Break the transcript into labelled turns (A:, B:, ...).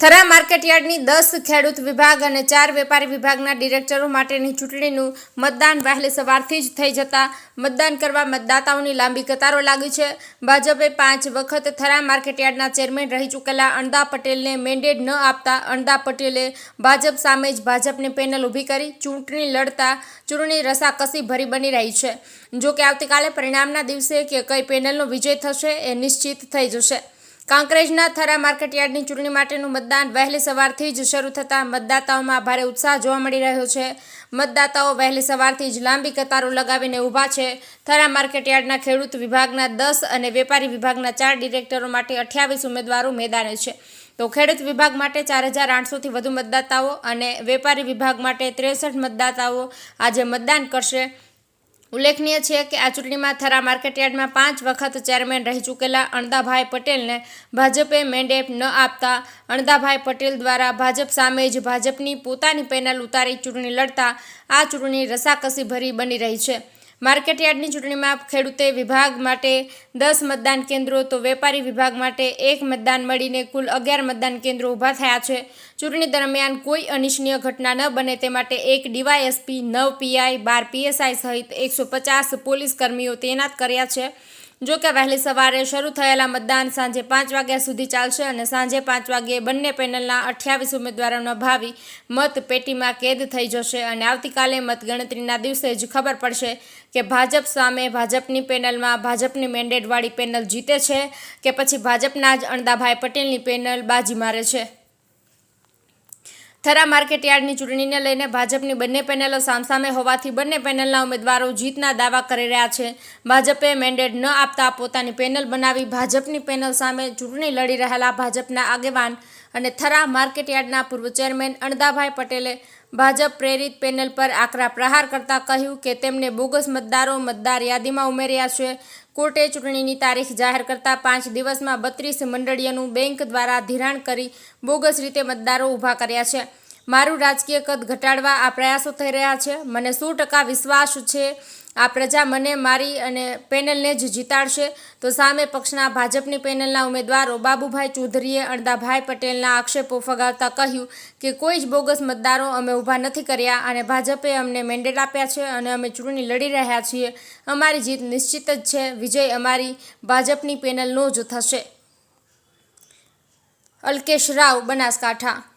A: થરા માર્કેટયાર્ડની 10 ખેડૂત વિભાગ અને 4 વેપારી વિભાગના ડિરેક્ટરો માટેની ચૂંટણીનું મતદાન વહેલી સવારથી જ થઈ જતા મતદાન કરવા મતદાતાઓની લાંબી કતારો લાગી છે. ભાજપે 5 વખત થરા માર્કેટયાર્ડના ચેરમેન રહી ચૂકેલા અણદા પટેલને મેન્ડેટ ન આપતા અણદા પટેલે ભાજપ સામે જ ભાજપની પેનલ ઊભી કરી ચૂંટણી લડતા ચૂંટણી રસાકસી ભરી બની રહી છે. જો કે આવતીકાલે પરિણામના દિવસે કે કઈ પેનલનો વિજય થશે એ નિશ્ચિત થઈ જશે. કાંકરેજના થરા માર્કેટયાર્ડની ચૂંટણી માટેનું મતદાન વહેલી સવારથી જ શરૂ થતાં મતદાતાઓમાં ભારે ઉત્સાહ જોવા મળી રહ્યો છે. મતદાતાઓ વહેલી સવારથી જ લાંબી કતારો લગાવીને ઊભા છે. થરા માર્કેટયાર્ડના ખેડૂત વિભાગના 10 અને વેપારી વિભાગના 4 ડિરેક્ટરો માટે 28 ઉમેદવારો મેદાને છે. તો ખેડૂત વિભાગ માટે 4800થી વધુ મતદાતાઓ અને વેપારી વિભાગ માટે 63 મતદાતાઓ આજે મતદાન કરશે. ઉલ્લેખનીય છે કે આ ચૂંટણીમાં થરા માર્કેટયાર્ડમાં 5 વખત ચેરમેન રહી ચૂકેલા અણદાભાઈ પટેલને ભાજપે મેન્ડેટ ન આપતા અણદાભાઈ પટેલ દ્વારા ભાજપ સામે જ ભાજપની પોતાની પેનલ ઉતારી ચૂંટણી લડતા આ ચૂંટણી રસાકસી ભરી બની રહી છે. માર્કેટયાર્ડની ચૂંટણીમાં ખેડૂતે વિભાગ માટે 10 મતદાન કેન્દ્રો તો વેપારી વિભાગ માટે 1 મતદાન મળીને કુલ 11 મતદાન કેન્દ્રો ઊભા થયા છે. ચૂંટણી દરમિયાન કોઈ અનિચ્છનીય ઘટના ન બને તે માટે 1 ડીવાયએસપી, 9 પીઆઈ, 12 પીએસઆઈ સહિત 150 પોલીસ કર્મીઓ તૈનાત કર્યા છે. જો કે વહેલી સવારે શરૂ થયેલા મતદાન સાંજે 5 વાગ્યા સુધી ચાલશે અને સાંજે 5 વાગ્યે બંને પેનલના 28 ઉમેદવારોના ભાવિ મત પેટીમાં કેદ થઈ જશે અને આવતીકાલે મતગણતરીના દિવસે જ ખબર પડશે કે ભાજપ સામે ભાજપની પેનલમાં ભાજપની મેન્ડેટવાળી પેનલ જીતે છે કે પછી ભાજપના જ અણદાભાઈ પટેલની પેનલ બાજી મારે છે. થરા માર્કેટયાર્ડની ચૂંટણીને લઈને ભાજપની બંને પેનલો સામસામે હોવાથી બંને પેનલના ઉમેદવારો જીતના દાવા કરી રહ્યા છે. ભાજપે મેન્ડેટ ન આપતા પોતાની પેનલ બનાવી ભાજપની પેનલ સામે ચૂંટણી લડી રહેલા ભાજપના આગેવાન અને થરા માર્કેટયાર્ડના પૂર્વ ચેરમેન અણદાભાઈ પટેલે ભાજપ પ્રેરિત પેનલ પર આકરા પ્રહાર કરતા કહ્યું કે તેમને બોગસ મતદારો મતદાર યાદીમાં ઉમેર્યા છે. કોર્ટે ચૂંટણીની તારીખ જાહેર કરતા 5 દિવસમાં 32 મંડળીઓનું બેંક દ્વારા ધિરાણ કરી બોગસ રીતે મતદારો ઊભા કર્યા છે. મારું રાજકીય કદ ઘટાડવા આ પ્રયાસો થઈ રહ્યા છે. મને 100% વિશ્વાસ છે આ પ્રજા મને મારી અને પેનલને જ જીતાડશે. તો સામે પક્ષના ભાજપની પેનલના ઉમેદવારો બાબુભાઈ ચૌધરીએ અણદાભાઈ પટેલના આક્ષેપો ફગાવતા કહ્યું કે કોઈ જ બોગસ મતદારો અમે ઊભા નથી કર્યા અને ભાજપે અમને મેન્ડેટ આપ્યા છે અને અમે ચૂંટણી લડી રહ્યા છીએ. અમારી જીત નિશ્ચિત જ છે. વિજય અમારી ભાજપની પેનલનો જ થશે. અલ્કેશ રાવ, બનાસકાંઠા.